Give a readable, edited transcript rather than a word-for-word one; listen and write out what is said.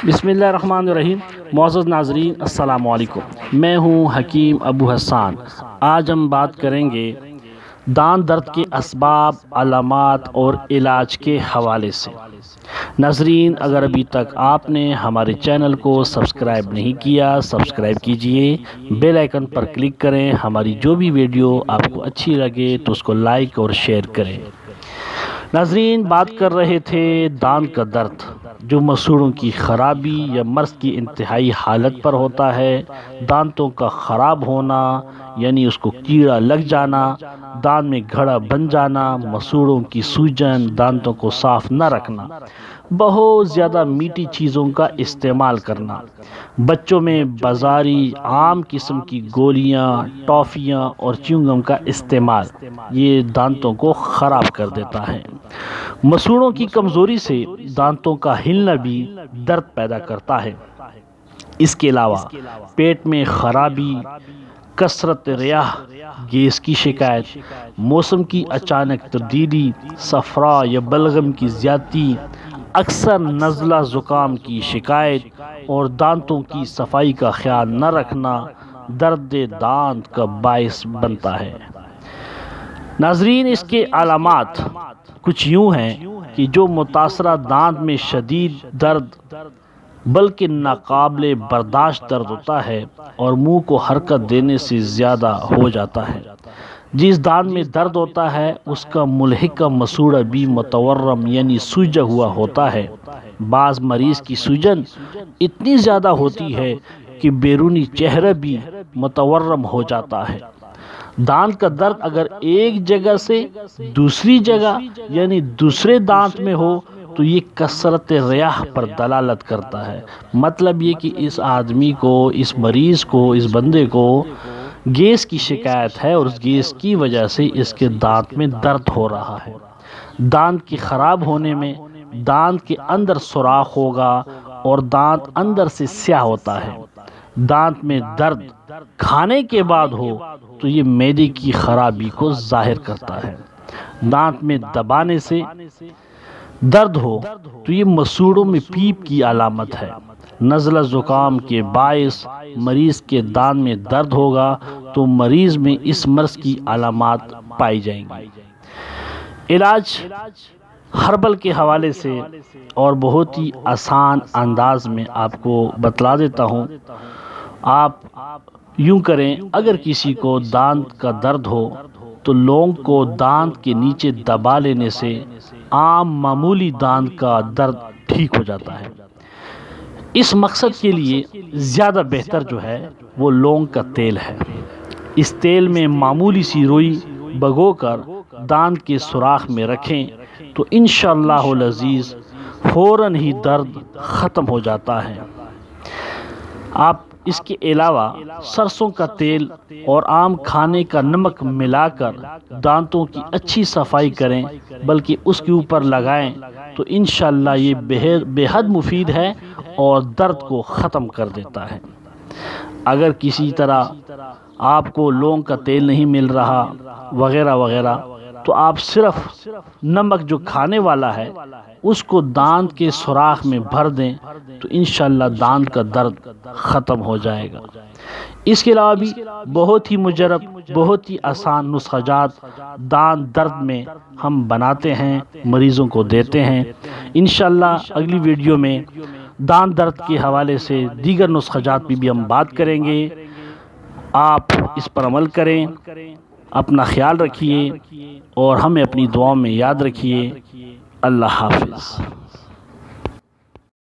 بسم اللہ الرحمن الرحیم۔ معزز ناظرین السلام علیکم، میں ہوں حکیم ابو حسان۔ آج ہم بات کریں گے دانت درد کے اسباب، علامات اور علاج کے حوالے سے۔ ناظرین، اگر ابھی تک آپ نے ہمارے چینل کو سبسکرائب نہیں کیا، سبسکرائب کیجئے، بیل آئیکن پر کلک کریں۔ ہماری جو بھی ویڈیو آپ کو اچھی لگے تو اس کو لائک اور شیئر کریں۔ ناظرین، بات کر رہے تھے دانت کا درد، جو مسوڑوں کی خرابی یا مرض کی انتہائی حالت پر ہوتا ہے۔ دانتوں کا خراب ہونا یعنی اس کو کیڑا لگ جانا، دانت میں گھڑا بن جانا، مسوڑوں کی سوجن، دانتوں کو صاف نہ رکھنا، بہت زیادہ میٹھی چیزوں کا استعمال کرنا، بچوں میں بازاری عام قسم کی گولیاں، ٹافیاں اور چیونگم کا استعمال، یہ دانتوں کو خراب کر دیتا ہے۔ مسوڑوں کی کمزوری سے دانتوں کا ہلنا بھی درد پیدا کرتا ہے۔ اس کے علاوہ پیٹ میں خرابی، کثرت ریاح، گیس کی شکایت، موسم کی اچانک تبدیلی، صفرا یا بلغم کی زیادتی، اکثر نزلہ زکام کی شکایت اور دانتوں کی صفائی کا خیال نہ رکھنا درد دانت کا باعث بنتا ہے۔ ناظرین، اس کے علامات کچھ یوں ہیں کہ جو متاثرہ دانت میں شدید درد بلکہ ناقابل برداشت درد ہوتا ہے اور منہ کو حرکت دینے سے زیادہ ہو جاتا ہے۔ جس دانت میں درد ہوتا ہے اس کا ملحقہ مسوڑا بھی متورم یعنی سوجا ہوا ہوتا ہے۔ بعض مریض کی سوجن اتنی زیادہ ہوتی ہے کہ بیرونی چہرہ بھی متورم ہو جاتا ہے۔ دانت کا درد اگر ایک جگہ سے دوسری جگہ یعنی دوسرے دانت میں ہو تو یہ کثرت ریاح پر دلالت کرتا ہے۔ مطلب یہ کہ اس آدمی کو، اس مریض کو، اس بندے کو گیس کی شکایت ہے اور اس گیس کی وجہ سے اس کے دانت میں درد ہو رہا ہے۔ دانت کے خراب ہونے میں دانت کے اندر سوراخ ہوگا اور دانت اندر سے سیاہ ہوتا ہے۔ دانت میں درد کھانے کے بعد ہو تو یہ معدے کی خرابی کو ظاہر کرتا ہے۔ دانت میں دبانے سے درد ہو تو یہ مسوڑوں میں پیپ کی علامت ہے۔ نزلہ زکام کے باعث مریض کے دانت میں درد ہوگا تو مریض میں اس مرض کی علامات پائی جائیں گی۔ علاج ہربل کے حوالے سے اور بہت ہی آسان انداز میں آپ کو بتلا دیتا ہوں۔ آپ یوں کریں، اگر کسی کو دانت کا درد ہو تو لونگ کو دانت کے نیچے دبا لینے سے عام معمولی دانت کا درد ٹھیک ہو جاتا ہے۔ اس مقصد کے لیے زیادہ بہتر جو ہے وہ لونگ کا تیل ہے۔ اس تیل میں معمولی سی روئی بھگو کر دانت کے سوراخ میں رکھیں تو انشاءاللہ العزیز فوراً ہی درد ختم ہو جاتا ہے۔ آپ اس کے علاوہ سرسوں کا تیل اور عام کھانے کا نمک ملا کر دانتوں کی اچھی صفائی کریں، بلکہ اس کے اوپر لگائیں تو انشاءاللہ یہ بے حد مفید ہے اور درد کو ختم کر دیتا ہے۔ اگر کسی طرح آپ کو لونگ کا تیل نہیں مل رہا وغیرہ وغیرہ تو آپ صرف نمک جو کھانے والا ہے اس کو دانت کے سوراخ میں بھر دیں تو انشاءاللہ دانت کا درد ختم ہو جائے گا۔ اس کے علاوہ بھی بہت ہی مجرب، بہت ہی آسان نسخہ جات دانت درد میں ہم بناتے ہیں، مریضوں کو دیتے ہیں۔ انشاءاللہ اگلی ویڈیو میں دانت درد کے حوالے سے دیگر نسخہ جات بھی ہم بات کریں گے۔ آپ اس پر عمل کریں، اپنا خیال رکھیے اور ہمیں اپنی دعاؤں میں یاد رکھیے۔ اللہ حافظ۔